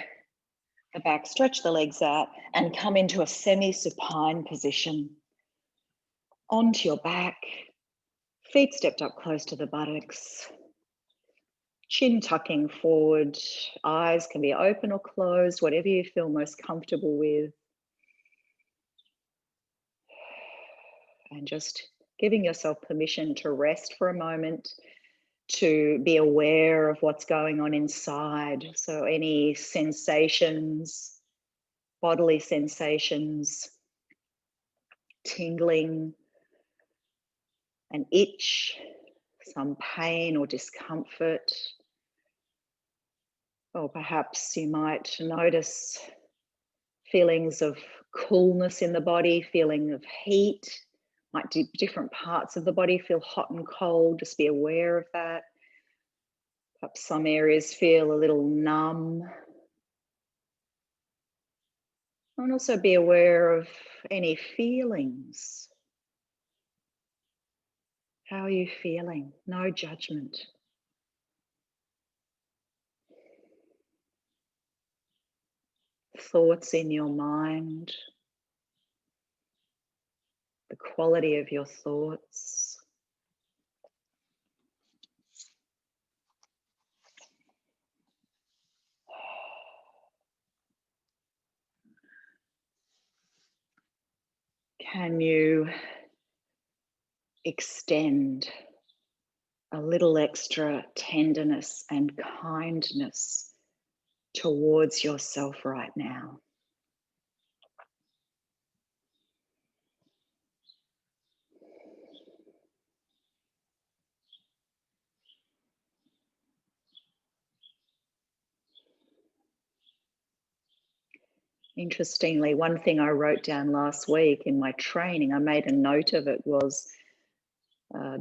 the back, stretch the legs out, and come into a semi-supine position. Onto your back, feet stepped up close to the buttocks, chin tucking forward, eyes can be open or closed, whatever you feel most comfortable with. And just giving yourself permission to rest for a moment, to be aware of what's going on inside. So any sensations, bodily sensations, tingling, an itch, some pain or discomfort. Or perhaps you might notice feelings of coolness in the body, feeling of heat. Might do different parts of the body feel hot and cold, just be aware of that. Perhaps some areas feel a little numb. And also be aware of any feelings. How are you feeling? No judgment. Thoughts in your mind. The quality of your thoughts. Can you extend a little extra tenderness and kindness towards yourself right now? Interestingly, one thing I wrote down last week in my training, I made a note of it, was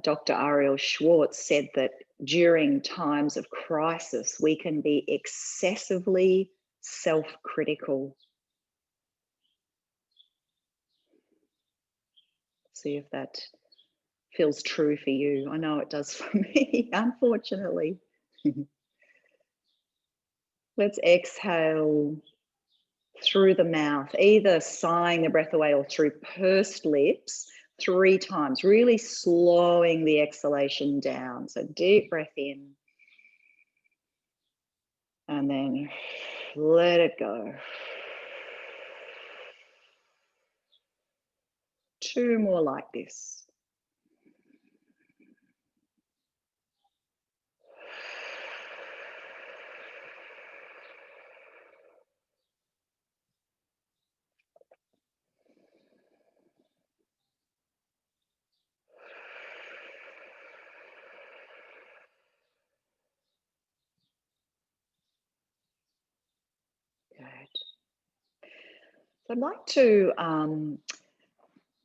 Dr. Ariel Schwartz said that during times of crisis, we can be excessively self-critical. See if that feels true for you. I know it does for me, unfortunately. Let's exhale through the mouth, either sighing the breath away or through pursed lips 3 times, really slowing the exhalation down. So deep breath in and then let it go. 2 more like this. Good. So I'd like to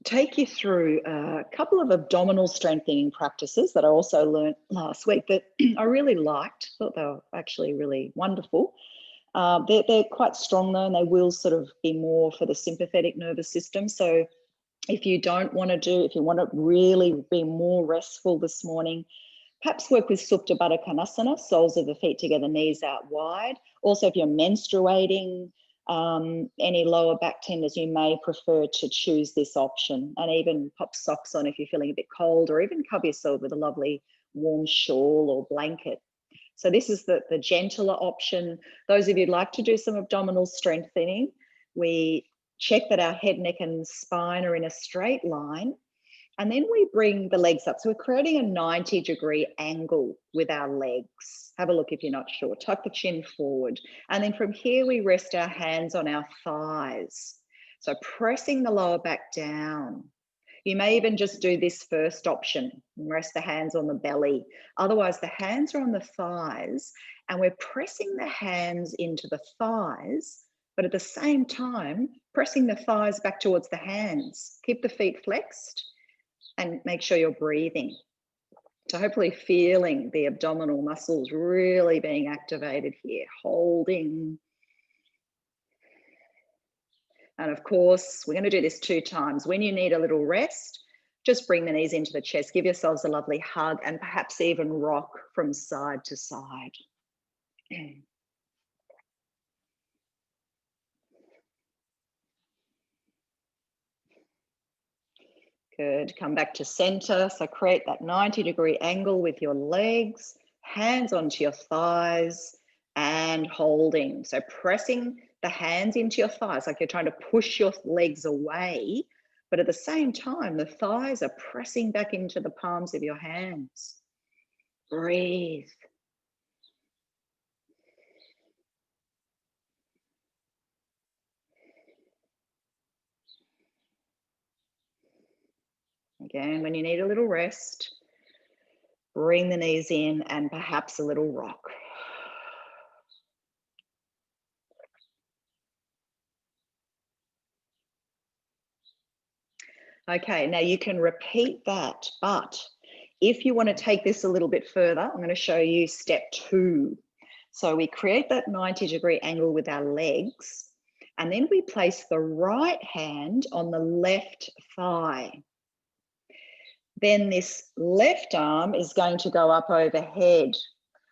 take you through a couple of abdominal strengthening practices that I also learned last week that I really liked. Thought they were actually really wonderful. They're quite strong though, and they will sort of be more for the sympathetic nervous system. So if you don't want to do, if you want to really be more restful this morning, perhaps work with Supta Baddha Konasana, soles of the feet together, knees out wide. Also, if you're menstruating, any lower back tenders, you may prefer to choose this option, and even pop socks on if you're feeling a bit cold, or even cover yourself with a lovely warm shawl or blanket. So this is the gentler option. Those of you who'd like to do some abdominal strengthening, we check that our head, neck and spine are in a straight line. And then we bring the legs up. So we're creating a 90-degree angle with our legs. Have a look if you're not sure. Tuck the chin forward. And then from here, we rest our hands on our thighs. So pressing the lower back down. You may even just do this first option and rest the hands on the belly. Otherwise, the hands are on the thighs and we're pressing the hands into the thighs, but at the same time, pressing the thighs back towards the hands. Keep the feet flexed and make sure you're breathing. So hopefully feeling the abdominal muscles really being activated here, holding. And of course, we're going to do this 2 times. When you need a little rest, just bring the knees into the chest, give yourselves a lovely hug, and perhaps even rock from side to side. Good. Come back to center. So create that 90-degree angle with your legs, hands onto your thighs, and holding. So pressing the hands into your thighs like you're trying to push your legs away, but at the same time, the thighs are pressing back into the palms of your hands. Breathe. Again, when you need a little rest, bring the knees in and perhaps a little rock. Okay, now you can repeat that, but if you want to take this a little bit further, I'm going to show you step 2. So we create that 90-degree angle with our legs, and then we place the right hand on the left thigh. Then this left arm is going to go up overhead.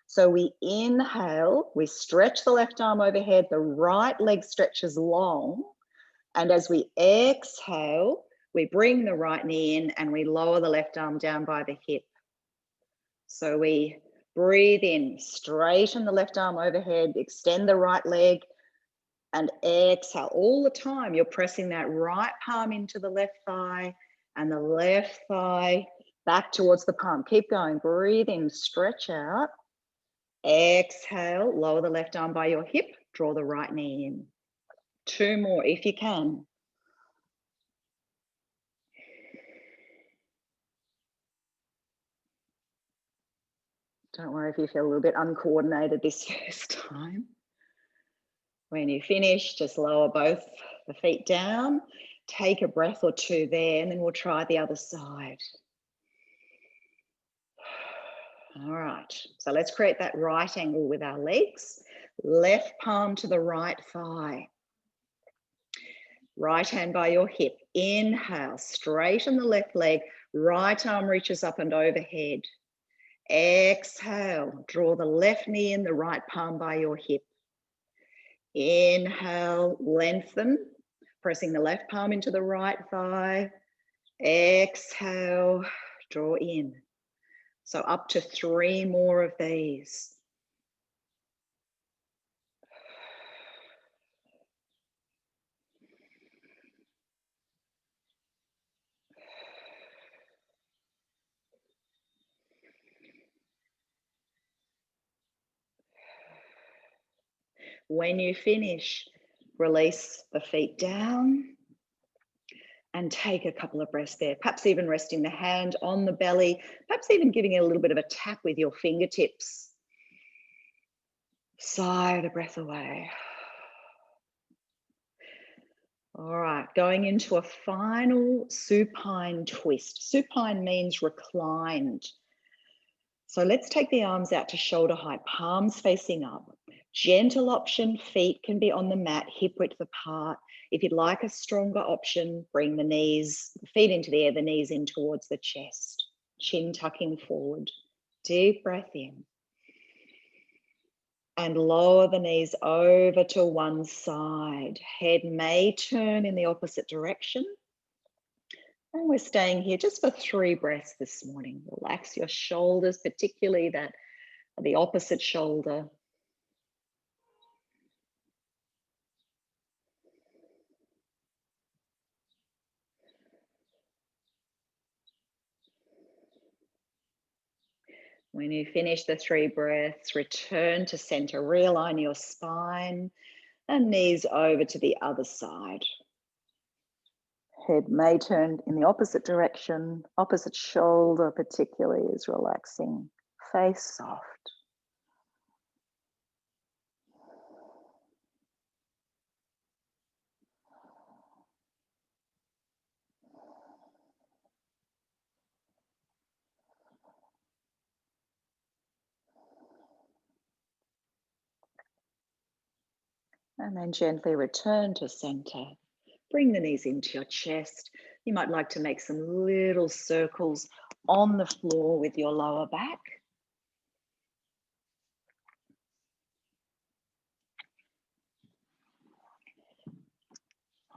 So we inhale, we stretch the left arm overhead, the right leg stretches long, and as we exhale, we bring the right knee in and we lower the left arm down by the hip. So we breathe in, straighten the left arm overhead, extend the right leg, and exhale. All the time, you're pressing that right palm into the left thigh and the left thigh back towards the palm. Keep going, breathe in, stretch out. Exhale, lower the left arm by your hip, draw the right knee in. 2 more if you can. Don't worry if you feel a little bit uncoordinated this first time. When you finish, just lower both the feet down, take a breath or 2 there, and then we'll try the other side. All right, so let's create that right angle with our legs. Left palm to the right thigh. Right hand by your hip. Inhale, straighten the left leg. Right arm reaches up and overhead. Exhale, draw the left knee in, the right palm by your hip. Inhale, lengthen, pressing the left palm into the right thigh. Exhale, draw in. So up to 3 more of these. When you finish, release the feet down and take a couple of breaths there, perhaps even resting the hand on the belly, perhaps even giving it a little bit of a tap with your fingertips. Sigh the breath away. All right, going into a final supine twist. Supine means reclined. So let's take the arms out to shoulder height, palms facing up. Gentle option, feet can be on the mat, hip width apart. If you'd like a stronger option, bring the knees, the feet into the air, the knees in towards the chest. Chin tucking forward. Deep breath in. And lower the knees over to one side. Head may turn in the opposite direction. And we're staying here just for 3 breaths this morning. Relax your shoulders, particularly the opposite shoulder. When you finish the 3 breaths, return to center, realign your spine and knees over to the other side. Head may turn in the opposite direction, opposite shoulder particularly is relaxing. Face soft. And then gently return to center. Bring the knees into your chest. You might like to make some little circles on the floor with your lower back.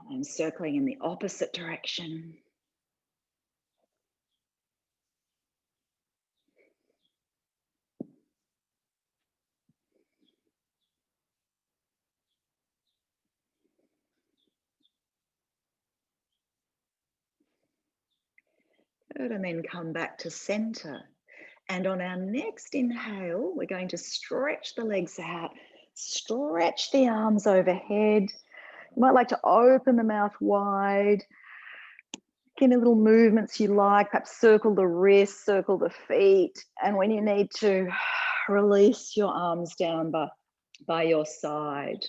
And circling in the opposite direction. Good, and then come back to center. And on our next inhale, we're going to stretch the legs out, stretch the arms overhead. You might like to open the mouth wide. Any little movements you like, perhaps circle the wrists, circle the feet. And when you need to, release your arms down by your side.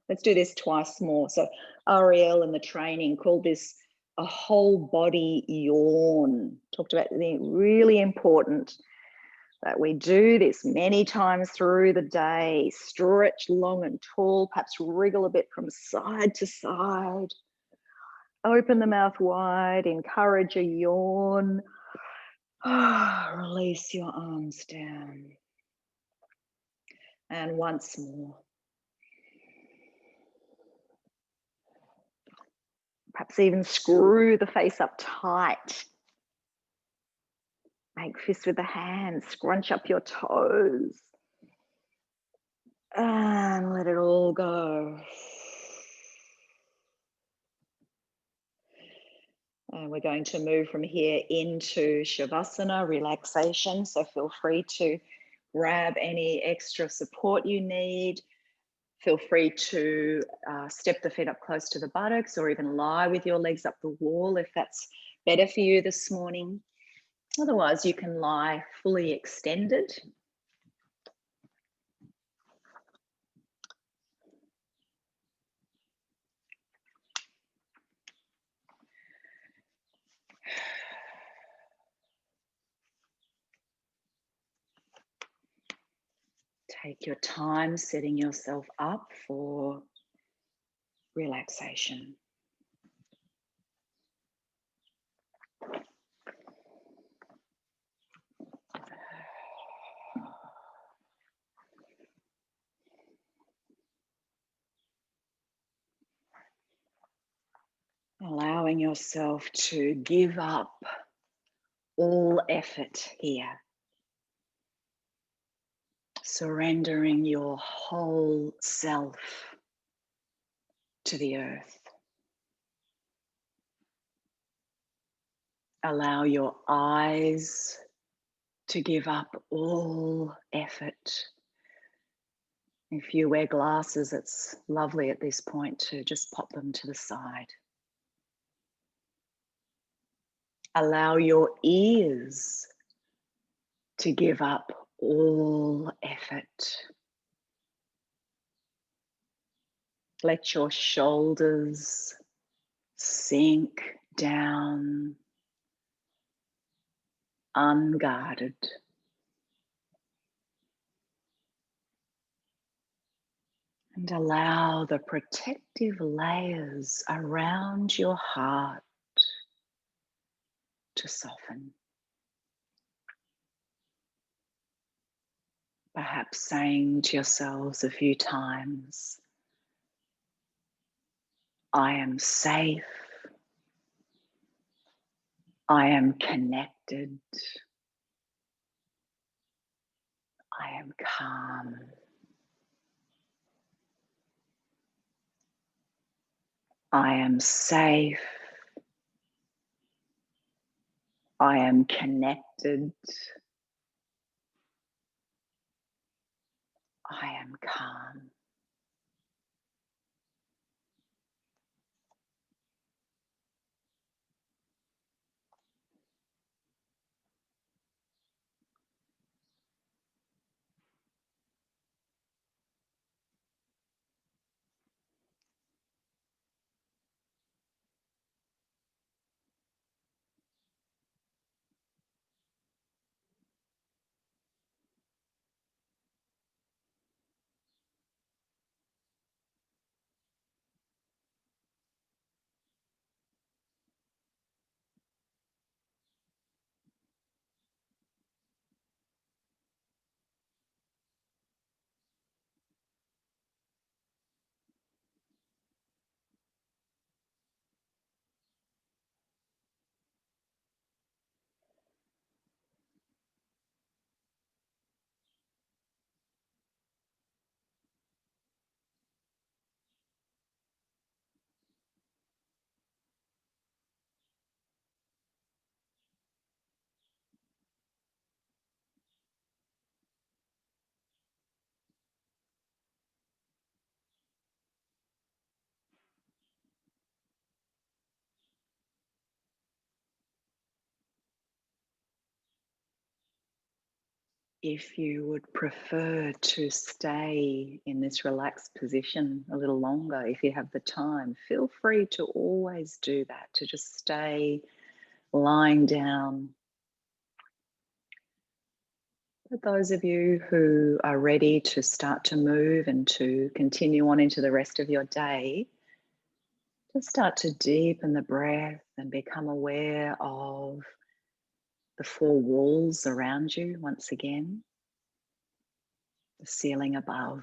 Let's do this twice more. So Ariel in the training called this a whole body yawn. Talked about the really important that we do this many times through the day. Stretch long and tall, perhaps wriggle a bit from side to side. Open the mouth wide, encourage a yawn. Release your arms down. And once more. Perhaps even screw the face up tight. Make fists with the hands, scrunch up your toes. And let it all go. And we're going to move from here into Shavasana, relaxation. So feel free to grab any extra support you need. Feel free to step the feet up close to the buttocks or even lie with your legs up the wall if that's better for you this morning. Otherwise, you can lie fully extended. Take your time setting yourself up for relaxation. Allowing yourself to give up all effort here. Surrendering your whole self to the earth. Allow your eyes to give up all effort. If you wear glasses, it's lovely at this point to just pop them to the side. Allow your ears to give up all effort. Let your shoulders sink down, unguarded. And allow the protective layers around your heart to soften. Perhaps saying to yourselves a few times, I am safe, I am connected, I am calm. I am safe, I am connected, I am calm. If you would prefer to stay in this relaxed position a little longer, if you have the time, feel free to always do that, to just stay lying down. But those of you who are ready to start to move and to continue on into the rest of your day, just start to deepen the breath and become aware of the four walls around you once again, the ceiling above.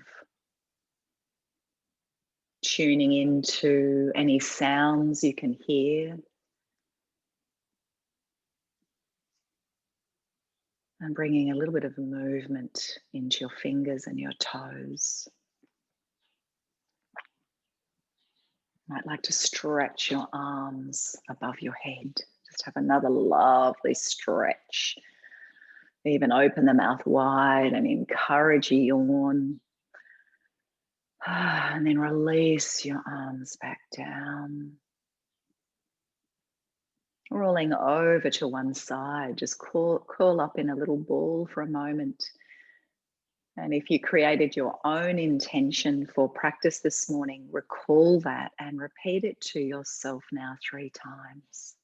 Tuning into any sounds you can hear. And bringing a little bit of movement into your fingers and your toes. Might like to stretch your arms above your head. Just have another lovely stretch. Even open the mouth wide and encourage a yawn. And then release your arms back down. Rolling over to one side, just curl up in a little ball for a moment. And if you created your own intention for practice this morning, recall that and repeat it to yourself now 3 times.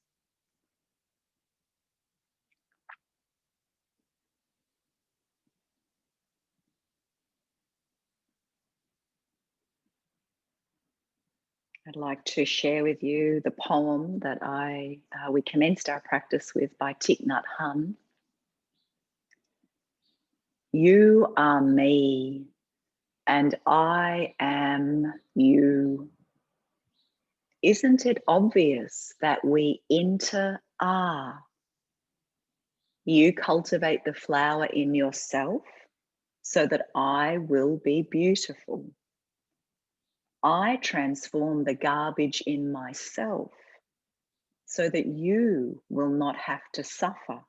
I'd like to share with you the poem that we commenced our practice with by Thich Nhat Hanh. You are me, and I am you. Isn't it obvious that we are? You cultivate the flower in yourself so that I will be beautiful. I transform the garbage in myself so that you will not have to suffer.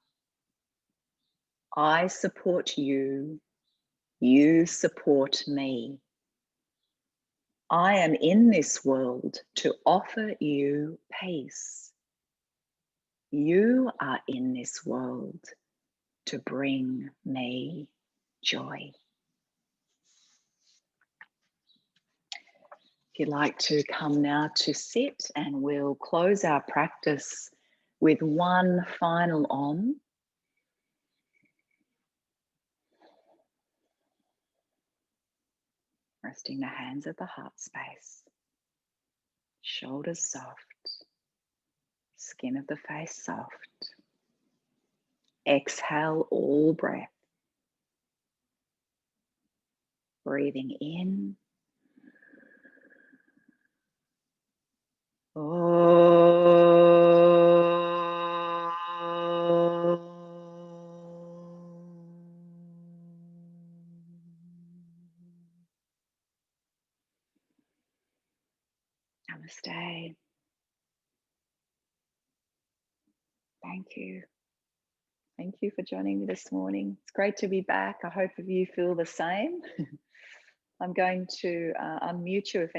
I support you, you support me. I am in this world to offer you peace. You are in this world to bring me joy. If you'd like to come now to sit, and we'll close our practice with one final Om. Resting the hands at the heart space, shoulders soft, skin of the face soft. Exhale all breath. Breathing in. Namaste. Thank you. Thank you for joining me this morning. It's great to be back. I hope you feel the same. I'm going to unmute you if